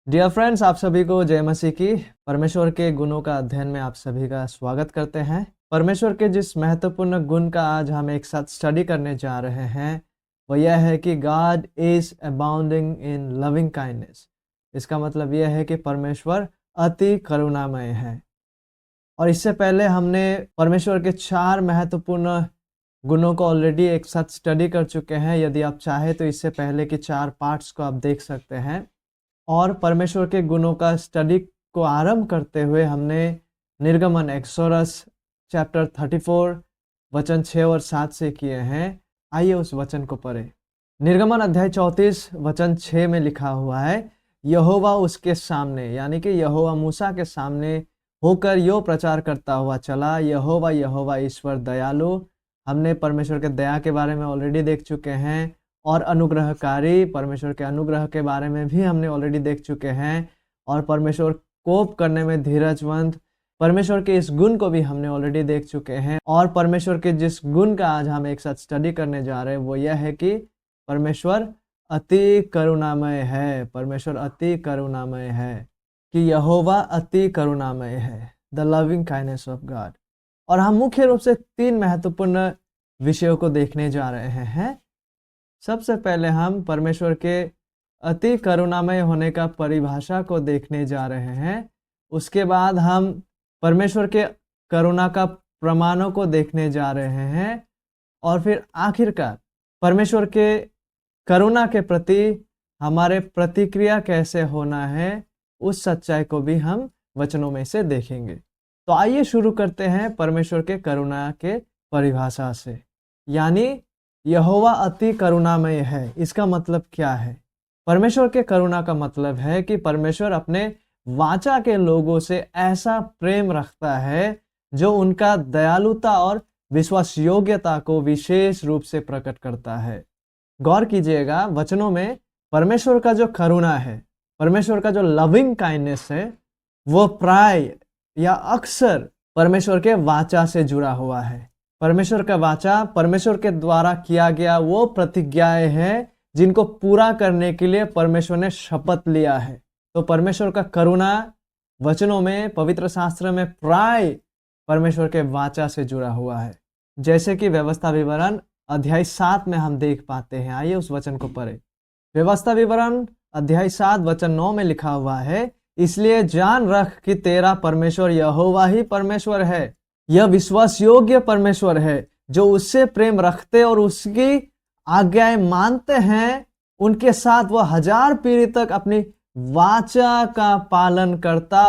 Dear friends, आप सभी को जय मसीह की। परमेश्वर के गुणों का अध्ययन में आप सभी का स्वागत करते हैं। परमेश्वर के जिस महत्वपूर्ण गुण का आज हम एक साथ स्टडी करने जा रहे हैं वो यह है कि God is abounding in loving kindness. इसका मतलब यह है कि परमेश्वर अति करुणामय है। और इससे पहले हमने परमेश्वर के 4 महत्वपूर्ण गुणों को ऑलरेडी एक साथ स्टडी कर चुके हैं। यदि आप चाहें तो इससे पहले के 4 पार्ट्स को आप देख सकते हैं। और परमेश्वर के गुणों का स्टडी को आरंभ करते हुए हमने निर्गमन एक्सोडस चैप्टर 34 वचन 6 और 7 से किए हैं। आइए उस वचन को पढ़ें। निर्गमन अध्याय 34 वचन 6 में लिखा हुआ है, यहोवा उसके सामने यानी कि यहोवा मूसा के सामने होकर यो प्रचार करता हुआ चला, यहोवा यहोवा ईश्वर दयालु। हमने परमेश्वर के दया के बारे में ऑलरेडी देख चुके हैं और अनुग्रहकारी परमेश्वर के अनुग्रह के बारे में भी हमने ऑलरेडी देख चुके हैं। और परमेश्वर कोप करने में धीरजवंत, परमेश्वर के इस गुण को भी हमने ऑलरेडी देख चुके हैं। और परमेश्वर के जिस गुण का आज हम एक साथ स्टडी करने जा रहे हैं वो यह है कि परमेश्वर अति करुणामय है। परमेश्वर अति करुणामय है, कि यहोवा अति करुणामय है, the loving kindness of God. और हम मुख्य रूप से 3 महत्वपूर्ण विषयों को देखने जा रहे हैं। सबसे पहले हम परमेश्वर के अति करुणामय होने का परिभाषा को देखने जा रहे हैं। उसके बाद हम परमेश्वर के करुणा का प्रमाणों को देखने जा रहे हैं। और फिर आखिरकार परमेश्वर के करुणा के प्रति हमारे प्रतिक्रिया कैसे होना है, उस सच्चाई को भी हम वचनों में से देखेंगे। तो आइए शुरू करते हैं परमेश्वर के करुणा के परिभाषा से। यानी यहोवा अति करुणामय है, इसका मतलब क्या है? परमेश्वर के करुणा का मतलब है कि परमेश्वर अपने वाचा के लोगों से ऐसा प्रेम रखता है जो उनका दयालुता और विश्वास योग्यता को विशेष रूप से प्रकट करता है। गौर कीजिएगा, वचनों में परमेश्वर का जो करुणा है, परमेश्वर का जो लविंग काइंडनेस है, वो प्राय या अक्सर परमेश्वर के वाचा से जुड़ा हुआ है। परमेश्वर का वाचा परमेश्वर के द्वारा किया गया वो प्रतिज्ञाएं हैं जिनको पूरा करने के लिए परमेश्वर ने शपथ लिया है। तो परमेश्वर का करुणा वचनों में, पवित्र शास्त्र में प्राय परमेश्वर के वाचा से जुड़ा हुआ है। जैसे कि व्यवस्था विवरण अध्याय 7 में हम देख पाते हैं। आइए उस वचन को पढ़ें। व्यवस्था विवरण अध्याय 7 वचन 9 में लिखा हुआ है, इसलिए जान रख कि तेरा परमेश्वर यहोवा ही परमेश्वर है। यह विश्वास योग्य परमेश्वर है। जो उससे प्रेम रखते और उसकी आज्ञाएं मानते हैं, उनके साथ वह 1000 पीढ़ी तक अपनी वाचा का पालन करता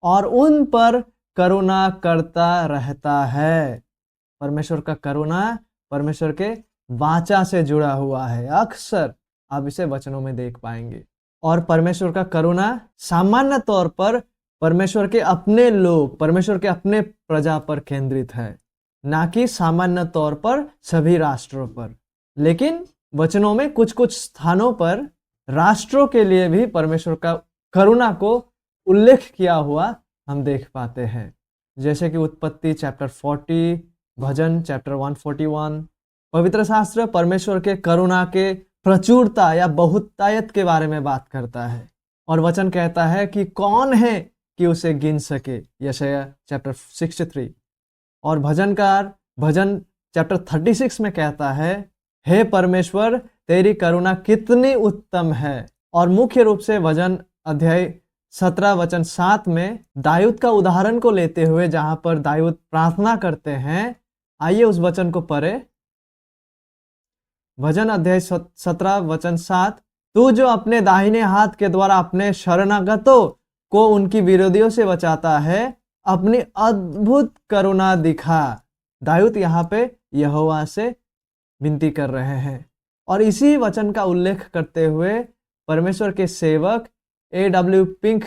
और उन पर करुणा करता रहता है। परमेश्वर का करुणा परमेश्वर के वाचा से जुड़ा हुआ है। अक्सर आप इसे वचनों में देख पाएंगे। और परमेश्वर का करुणा सामान्य तौर पर परमेश्वर के अपने लोग, परमेश्वर के अपने प्रजा पर केंद्रित है, ना कि सामान्य तौर पर सभी राष्ट्रों पर। लेकिन वचनों में कुछ कुछ स्थानों पर राष्ट्रों के लिए भी परमेश्वर का करुणा को उल्लेख किया हुआ हम देख पाते हैं। जैसे कि उत्पत्ति चैप्टर 40, भजन चैप्टर 141। पवित्र शास्त्र परमेश्वर के करुणा के प्रचुरता या बहुतायत के बारे में बात करता है। और वचन कहता है कि कौन है कि उसे गिन सके, यशायाह चैप्टर 63। और भजनकार भजन चैप्टर 36 में कहता है, हे परमेश्वर तेरी करुणा कितनी उत्तम है। और मुख्य रूप से भजन अध्याय 17 वचन 7 में दाऊद का उदाहरण को लेते हुए, जहां पर दाऊद प्रार्थना करते हैं। आइए उस वचन को पढ़े। भजन अध्याय 17 वचन 7, तू जो अपने दाहिने हाथ के द्वारा अपने शरणागतों को उनकी विरोधियों से बचाता है, अपनी अद्भुत करुणा दिखा। दाऊद यहाँ पे यहोवा से विनती कर रहे हैं। और इसी वचन का उल्लेख करते हुए परमेश्वर के सेवक A.W. पिंक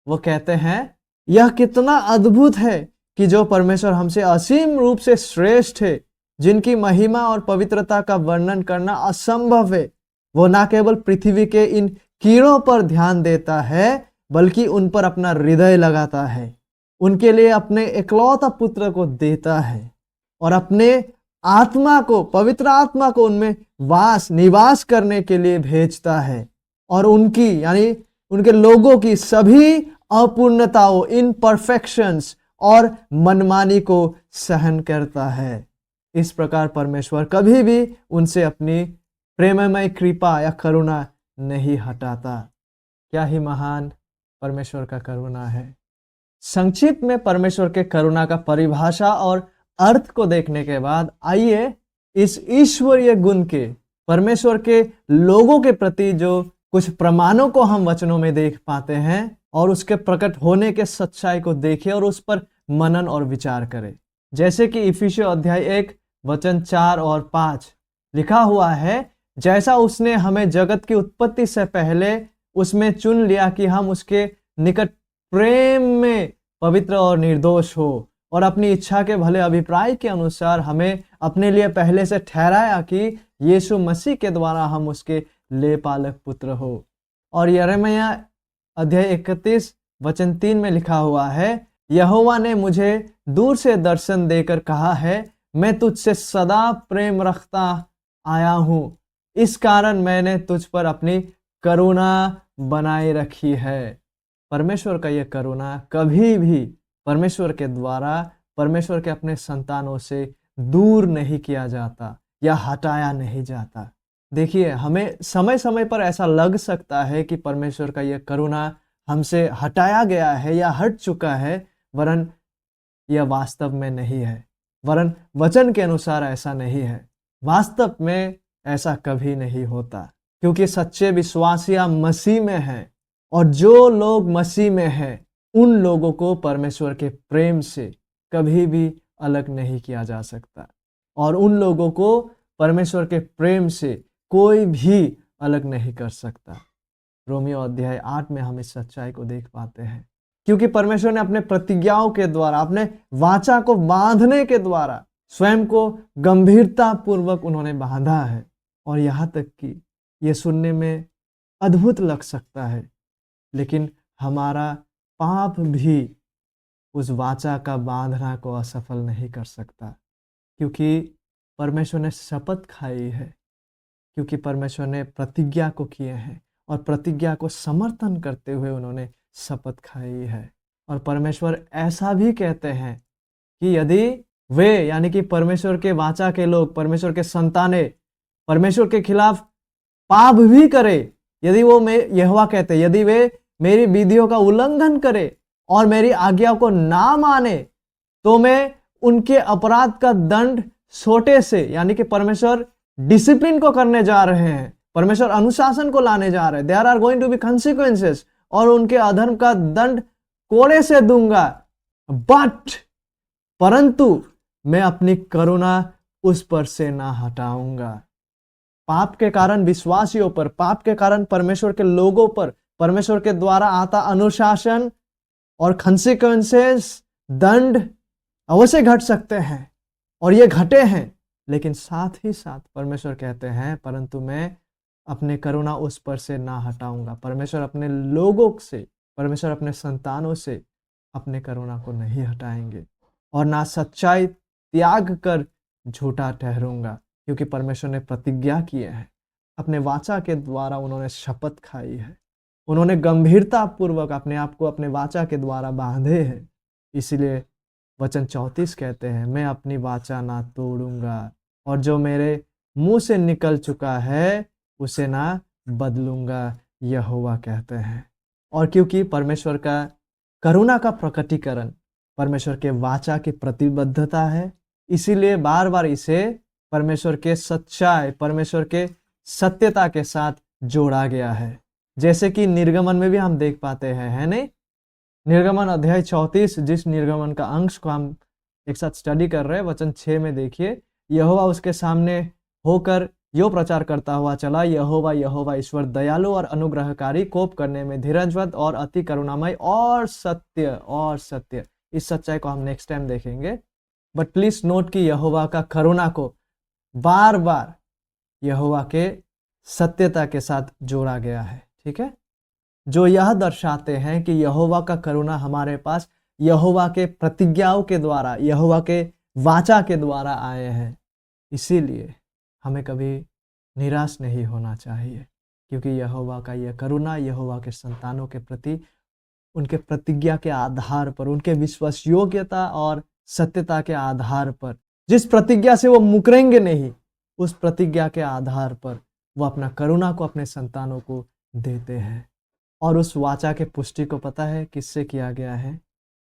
वो कहते हैं, यह कितना अद्भुत है कि जो परमेश्वर हमसे असीम रूप से श्रेष्ठ है, जिनकी महिमा और पवित्रता का वर्णन करना असंभव है, वो न केवल पृथ्वी के इन कीड़ों पर ध्यान देता है बल्कि उन पर अपना हृदय लगाता है, उनके लिए अपने एकलौता पुत्र को देता है और अपने आत्मा को, पवित्र आत्मा को उनमें निवास करने के लिए भेजता है। और उनकी यानी उनके लोगों की सभी अपूर्णताओं, इनपरफेक्शंस और मनमानी को सहन करता है। इस प्रकार परमेश्वर कभी भी उनसे अपनी प्रेममय कृपा या करुणा नहीं हटाता। क्या ही महान परमेश्वर का करुणा है। संक्षिप्त में परमेश्वर के करुणा का परिभाषा और अर्थ को देखने के बाद आइए इस ईश्वरीय गुण के, परमेश्वर के लोगों के प्रति जो कुछ प्रमाणों को हम वचनों में देख पाते हैं और उसके प्रकट होने के सच्चाई को देखें और उस पर मनन और विचार करें। जैसे कि इफिसियों अध्याय 1 वचन 4 और 5 लिखा हुआ है, जैसा उसने हमें जगत की उत्पत्ति से पहले उसमें चुन लिया कि हम उसके निकट प्रेम में पवित्र और निर्दोष हो, और अपनी इच्छा के भले अभिप्राय के अनुसार हमें अपने लिए पहले से ठहराया कि यीशु मसीह के द्वारा हम उसके लेपालक पुत्र हो। और यिर्मयाह अध्याय 31 वचन 3 में लिखा हुआ है, यहोवा ने मुझे दूर से दर्शन देकर कहा है, मैं तुझसे सदा प्रेम रखता आया हूं, इस कारण मैंने तुझ पर अपनी करुणा बनाए रखी है। परमेश्वर का यह करुणा कभी भी परमेश्वर के द्वारा परमेश्वर के अपने संतानों से दूर नहीं किया जाता या हटाया नहीं जाता। देखिए, हमें समय समय पर ऐसा लग सकता है कि परमेश्वर का यह करुणा हमसे हटाया गया है या हट चुका है, वरन यह वास्तव में नहीं है, वरन वचन के अनुसार ऐसा नहीं है। वास्तव में ऐसा कभी नहीं होता, क्योंकि सच्चे विश्वासियां मसीह में हैं, और जो लोग मसीह में हैं उन लोगों को परमेश्वर के प्रेम से कभी भी अलग नहीं किया जा सकता, और उन लोगों को परमेश्वर के प्रेम से कोई भी अलग नहीं कर सकता। रोमियो अध्याय 8 में हम इस सच्चाई को देख पाते हैं, क्योंकि परमेश्वर ने अपने प्रतिज्ञाओं के द्वारा, अपने वाचा को बांधने के द्वारा स्वयं को गंभीरता पूर्वक उन्होंने बांधा है। और यहाँ तक कि यह सुनने में अद्भुत लग सकता है, लेकिन हमारा पाप भी उस वाचा का बांधना को असफल नहीं कर सकता, क्योंकि परमेश्वर ने शपथ खाई है, क्योंकि परमेश्वर ने प्रतिज्ञा को किए हैं और प्रतिज्ञा को समर्थन करते हुए उन्होंने शपथ खाई है। और परमेश्वर ऐसा भी कहते हैं कि यदि वे, यानी कि परमेश्वर के वाचा के लोग, परमेश्वर के संताने परमेश्वर के खिलाफ पाप भी करे, यदि वो यहोवा कहते हैं, यदि वे मेरी विधियों का उल्लंघन करे और मेरी आज्ञा को ना माने, तो मैं उनके अपराध का दंड छोटे से, यानी कि परमेश्वर डिसिप्लिन को करने जा रहे हैं, परमेश्वर अनुशासन को लाने जा रहे हैं, there are going to be consequences, और उनके अधर्म का दंड कोड़े से दूंगा, परंतु मैं अपनी करुणा उस पर से ना हटाऊंगा। पाप के कारण विश्वासियों पर, पाप के कारण परमेश्वर के लोगों पर परमेश्वर के द्वारा आता अनुशासन और कॉन्सिक्वेंसेस, दंड अवश्य घट सकते हैं, और ये घटे हैं, लेकिन साथ ही साथ परमेश्वर कहते हैं, परंतु मैं अपने करुणा उस पर से ना हटाऊंगा। परमेश्वर अपने लोगों से, परमेश्वर अपने संतानों से अपने करुणा को नहीं हटाएंगे, और ना सच्चाई त्याग कर झूठा ठहरूंगा, क्योंकि परमेश्वर ने प्रतिज्ञा किए हैं, अपने वाचा के द्वारा उन्होंने शपथ खाई है, उन्होंने गंभीरता पूर्वक अपने आप को अपने वाचा के द्वारा बांधे हैं। इसलिए वचन 34 कहते हैं, मैं अपनी वाचा ना तोड़ूंगा, और जो मेरे मुंह से निकल चुका है उसे ना बदलूंगा, यहोवा कहते हैं। और क्योंकि परमेश्वर का करुणा का प्रकटीकरण परमेश्वर के वाचा की प्रतिबद्धता है, इसीलिए बार बार इसे परमेश्वर के सच्चाई, परमेश्वर के सत्यता के साथ जोड़ा गया है। जैसे कि निर्गमन में भी हम देख पाते हैं, है नहीं? निर्गमन अध्याय 34, जिस निर्गमन का अंश को हम एक साथ स्टडी कर रहे हैं, वचन 6 में देखिए, यहोवा उसके सामने होकर यो प्रचार करता हुआ चला, यहोवा यहोवा ईश्वर दयालु और अनुग्रहकारी, कोप करने में धीरजवंत और अति करुणामय और सत्य। इस सच्चाई को हम नेक्स्ट टाइम देखेंगे, बट प्लीज नोट कि यहोवा का करुणा को बार बार यहोवा के सत्यता के साथ जोड़ा गया है, ठीक है, जो यह दर्शाते हैं कि यहोवा का करुणा हमारे पास यहोवा के प्रतिज्ञाओं के द्वारा, यहोवा के वाचा के द्वारा आए हैं। इसीलिए हमें कभी निराश नहीं होना चाहिए, क्योंकि यहोवा का यह करुणा यहोवा के संतानों के प्रति उनके प्रतिज्ञा के आधार पर, उनके विश्वास योग्यता और सत्यता के आधार पर, जिस प्रतिज्ञा से वो मुकरेंगे नहीं, उस प्रतिज्ञा के आधार पर वो अपना करुणा को अपने संतानों को देते हैं। और उस वाचा के पुष्टि को पता है किससे किया गया है?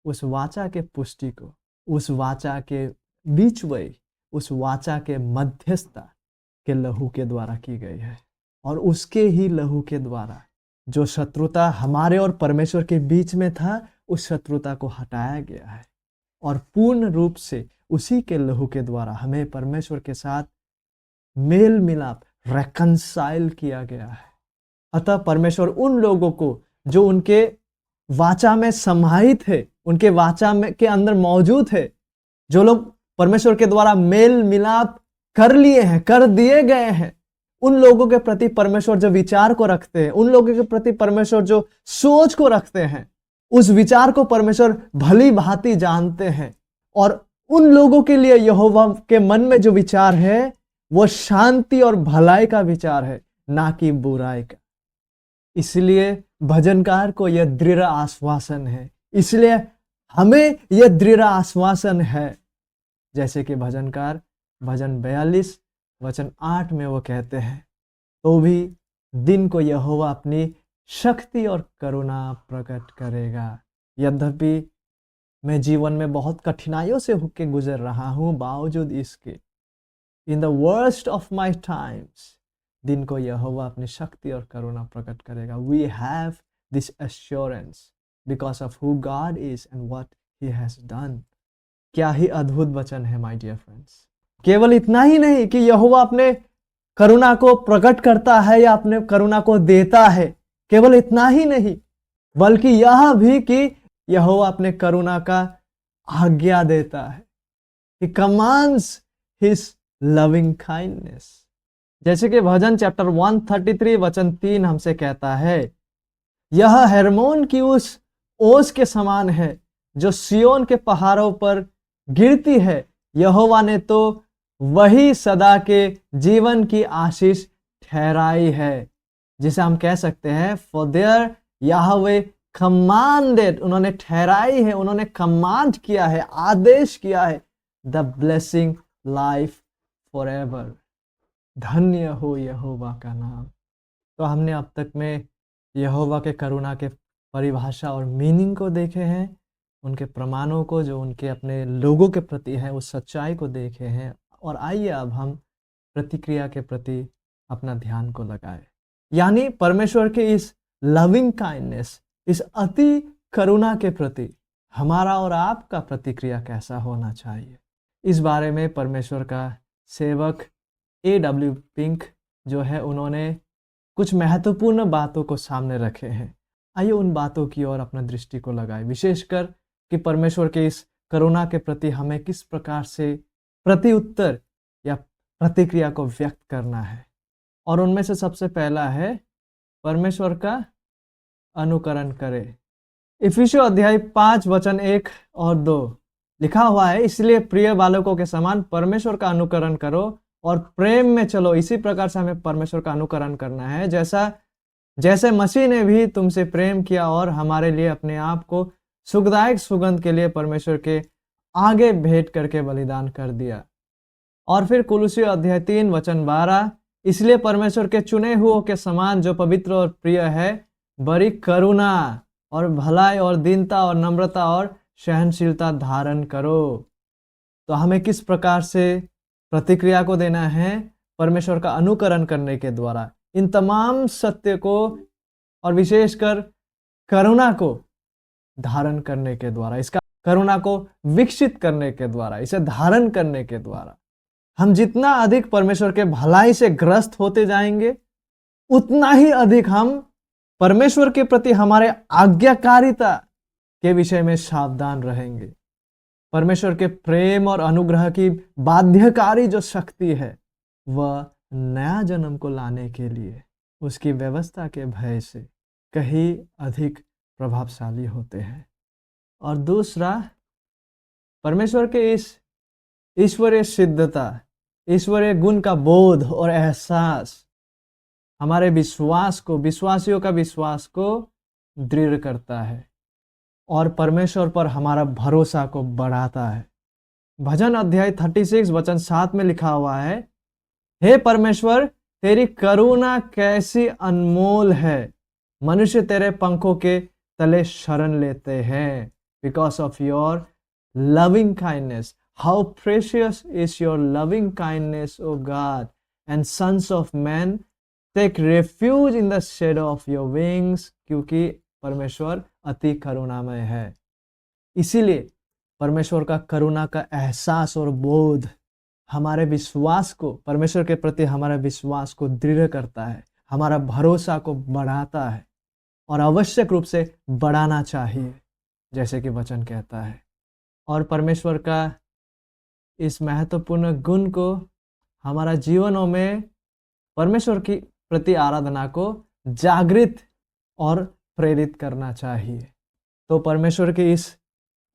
उस वाचा के पुष्टि को, उस वाचा के बीच वही, उस वाचा के मध्यस्थता के लहू के द्वारा की गई है। और उसके ही लहू के द्वारा जो शत्रुता हमारे और परमेश्वर के बीच में था, उस शत्रुता को हटाया गया है और पूर्ण रूप से उसी के लहू के द्वारा हमें परमेश्वर के साथ मेल मिलाप, रेकंसाइल किया गया है। अतः परमेश्वर उन लोगों को जो उनके वाचा में समाहित है, उनके वाचा में के अंदर मौजूद है, जो लोग परमेश्वर के द्वारा मेल मिलाप कर लिए हैं, कर दिए गए हैं, उन लोगों के प्रति परमेश्वर जो विचार को रखते हैं, उन लोगों के प्रति परमेश्वर जो सोच को रखते हैं, उस विचार को परमेश्वर भली भांति जानते हैं। और उन लोगों के लिए यहोवा के मन में जो विचार है वो शांति और भलाई का विचार है, ना कि बुराई का। इसलिए भजनकार को यह दृढ़ आश्वासन है, इसलिए हमें यह दृढ़ आश्वासन है, जैसे कि भजनकार भजन 42 वचन 8 में वो कहते हैं, तो भी दिन को यहोवा अपनी शक्ति और करुणा प्रकट करेगा। यद्यपि मैं जीवन में बहुत कठिनाइयों से होकर गुजर रहा हूं, बावजूद इसके in the worst of my times दिन को यहोवा अपनी शक्ति और करुणा प्रकट करेगा। We have this assurance because of who God is and what he has done. क्या ही अद्भुत वचन है माय डियर फ्रेंड्स। केवल इतना ही नहीं कि यहोवा अपने करुणा को प्रकट करता है या अपने करुणा को देता है, केवल इतना ही नहीं, बल्कि यह भी कि यहोवा अपने करुणा का आज्ञा देता है। He commands his loving kindness। जैसे कि भजन चैप्टर 133 वचन 3 हमसे कहता है, यह हेर्मोन की उस ओस के समान है जो सियोन के पहाड़ों पर गिरती है। यहोवा ने तो वही सदा के जीवन की आशीष ठहराई है, जिसे हम कह सकते हैं फॉर देयर याहवे कमांडेड, उन्होंने ठहराई है, उन्होंने कमांड किया है, आदेश किया है, द ब्लेसिंग लाइफ फॉरएवर। धन्य हो यहोवा का नाम। तो हमने अब तक में यहोवा के करुणा के परिभाषा और मीनिंग को देखे हैं, उनके प्रमाणों को जो उनके अपने लोगों के प्रति है, उस सच्चाई को देखे हैं। और आइए अब हम प्रतिक्रिया के प्रति अपना ध्यान को लगाएं, यानी परमेश्वर के इस लविंग काइंडनेस, इस अति करुणा के प्रति हमारा और आपका प्रतिक्रिया कैसा होना चाहिए। इस बारे में परमेश्वर का सेवक A.W. पिंक जो है, उन्होंने कुछ महत्वपूर्ण बातों को सामने रखे हैं। आइए उन बातों की ओर अपना दृष्टि को लगाएं, विशेषकर कि परमेश्वर के इस करुणा के प्रति हमें किस प्रकार से प्रति उत्तर या प्रतिक्रिया को व्यक्त करना है। और उनमें से सबसे पहला है परमेश्वर का अनुकरण करें। इफिसियों अध्याय 5 वचन 1 और 2 लिखा हुआ है, इसलिए प्रिय बालकों के समान परमेश्वर का अनुकरण करो और प्रेम में चलो। इसी प्रकार से हमें परमेश्वर का अनुकरण करना है, जैसे मसीह ने भी तुमसे प्रेम किया और हमारे लिए अपने आप को सुखदायक सुगंध के लिए परमेश्वर के आगे भेंट करके बलिदान कर दिया। और फिर कुलुसियों अध्याय 3 वचन 12, इसलिए परमेश्वर के चुने हुओं के समान जो पवित्र और प्रिय है, बड़ी करुणा और भलाई और दीनता और नम्रता और सहनशीलता धारण करो। तो हमें किस प्रकार से प्रतिक्रिया को देना है? परमेश्वर का अनुकरण करने के द्वारा, इन तमाम सत्य को और विशेषकर करुणा को धारण करने के द्वारा, इसका करुणा को विकसित करने के द्वारा, इसे धारण करने के द्वारा हम जितना अधिक परमेश्वर के भलाई से ग्रस्त होते जाएंगे, उतना ही अधिक हम परमेश्वर के प्रति हमारे आज्ञाकारिता के विषय में सावधान रहेंगे। परमेश्वर के प्रेम और अनुग्रह की बाध्यकारी जो शक्ति है, वह नया जन्म को लाने के लिए उसकी व्यवस्था के भय से कहीं अधिक प्रभावशाली होते हैं। और दूसरा, परमेश्वर के इस ईश्वरीय सिद्धता, ईश्वरीय गुण का बोध और एहसास हमारे विश्वास को, विश्वासियों का विश्वास को दृढ़ करता है और परमेश्वर पर हमारा भरोसा को बढ़ाता है। भजन अध्याय 36 वचन 7 में लिखा हुआ है, हे परमेश्वर, तेरी करुणा कैसी अनमोल है, मनुष्य तेरे पंखों के तले शरण लेते हैं। Because of your loving kindness, how precious is your loving kindness, O God, and sons of men take refuge in the shadow of your wings, क्योंकि परमेश्वर अति करुणामय है। इसीलिए परमेश्वर का करुणा का एहसास और बोध हमारे विश्वास को, परमेश्वर के प्रति हमारे विश्वास को दृढ़ करता है, हमारा भरोसा को बढ़ाता है और आवश्यक रूप से बढ़ाना चाहिए, जैसे कि वचन कहता है। और परमेश्वर का इस महत्वपूर्ण गुण को हमारा जीवनों में परमेश्वर की प्रति आराधना को जागृत और प्रेरित करना चाहिए। तो परमेश्वर के इस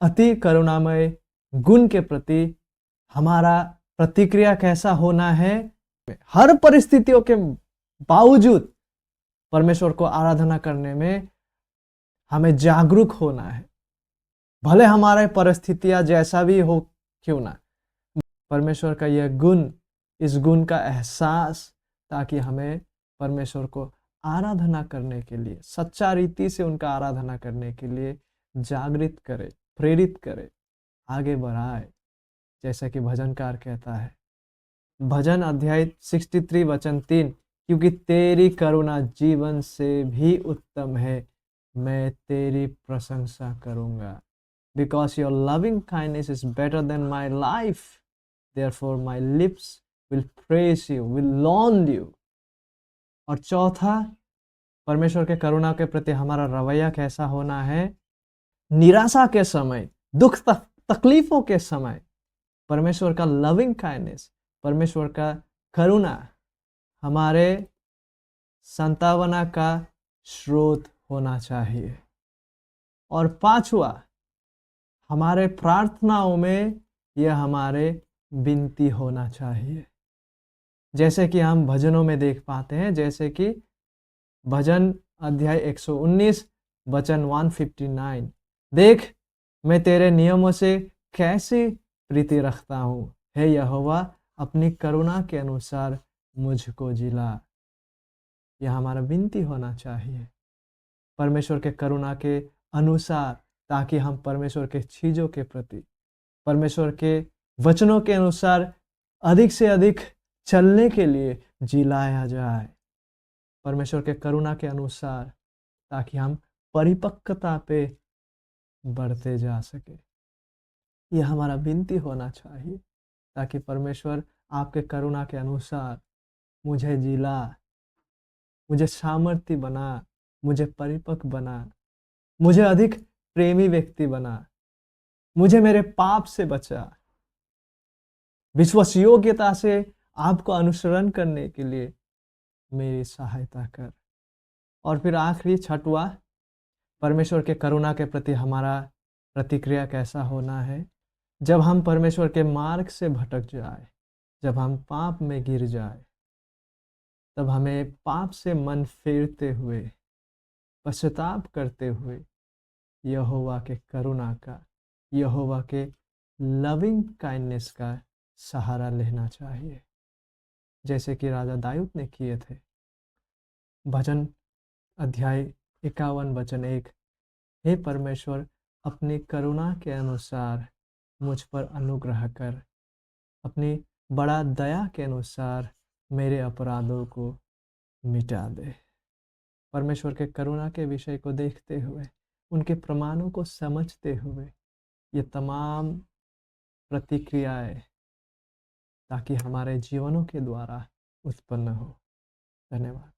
अति करुणामय गुण के प्रति हमारा प्रतिक्रिया कैसा होना है? हर परिस्थितियों के बावजूद परमेश्वर को आराधना करने में हमें जागरूक होना है, भले हमारे परिस्थितियां जैसा भी हो क्यों ना। परमेश्वर का यह गुण, इस गुण का एहसास, ताकि हमें परमेश्वर को आराधना करने के लिए, सच्चा रीति से उनका आराधना करने के लिए जागृत करे, प्रेरित करे, आगे बढ़ाए, जैसा कि भजनकार कहता है। भजन अध्याय 63 वचन 3, क्योंकि तेरी करुणा जीवन से भी उत्तम है, मैं तेरी प्रशंसा करूंगा। Because your loving kindness is better than my life, therefore my lips will praise you, will laud you. और चौथा, परमेश्वर के करुणा के प्रति हमारा रवैया कैसा होना है? निराशा के समय, दुख तकलीफों के समय परमेश्वर का लविंग काइंडनेस, परमेश्वर का करुणा हमारे सांत्वना का स्रोत होना चाहिए। और पांचवा, हमारे प्रार्थनाओं में यह हमारे विनती होना चाहिए, जैसे कि हम भजनों में देख पाते हैं, जैसे कि भजन अध्याय 119 वचन 159, देख मैं तेरे नियमों से कैसी प्रीति रखता हूँ, हे यहोवा अपनी करुणा के अनुसार मुझको जिला। यह हमारा विनती होना चाहिए परमेश्वर के करुणा के अनुसार, ताकि हम परमेश्वर के चीज़ों के प्रति, परमेश्वर के वचनों के अनुसार अधिक से अधिक चलने के लिए जिलाया जाए, परमेश्वर के करुणा के अनुसार, ताकि हम परिपक्वता पे बढ़ते जा सके। यह हमारा विनती होना चाहिए, ताकि परमेश्वर आपके करुणा के अनुसार मुझे जिला, मुझे सामर्थ्य बना, मुझे परिपक्व बना, मुझे अधिक प्रेमी व्यक्ति बना, मुझे मेरे पाप से बचा, विश्वास योग्यता से आपको अनुसरण करने के लिए मेरी सहायता कर। और फिर आखिरी छठवा, परमेश्वर के करुणा के प्रति हमारा प्रतिक्रिया कैसा होना है? जब हम परमेश्वर के मार्ग से भटक जाए, जब हम पाप में गिर जाए, तब हमें पाप से मन फेरते हुए, पश्चाताप करते हुए यहोवा के करुणा का, यहोवा के लविंग काइंडनेस का सहारा लेना चाहिए, जैसे कि राजा दाऊद ने किए थे। भजन अध्याय 51 वचन 1, हे परमेश्वर अपनी करुणा के अनुसार मुझ पर अनुग्रह कर, अपनी बड़ा दया के अनुसार मेरे अपराधों को मिटा दे। परमेश्वर के करुणा के विषय को देखते हुए, उनके प्रमाणों को समझते हुए ये तमाम प्रतिक्रियाएं, ताकि हमारे जीवनों के द्वारा उत्पन्न हो। धन्यवाद।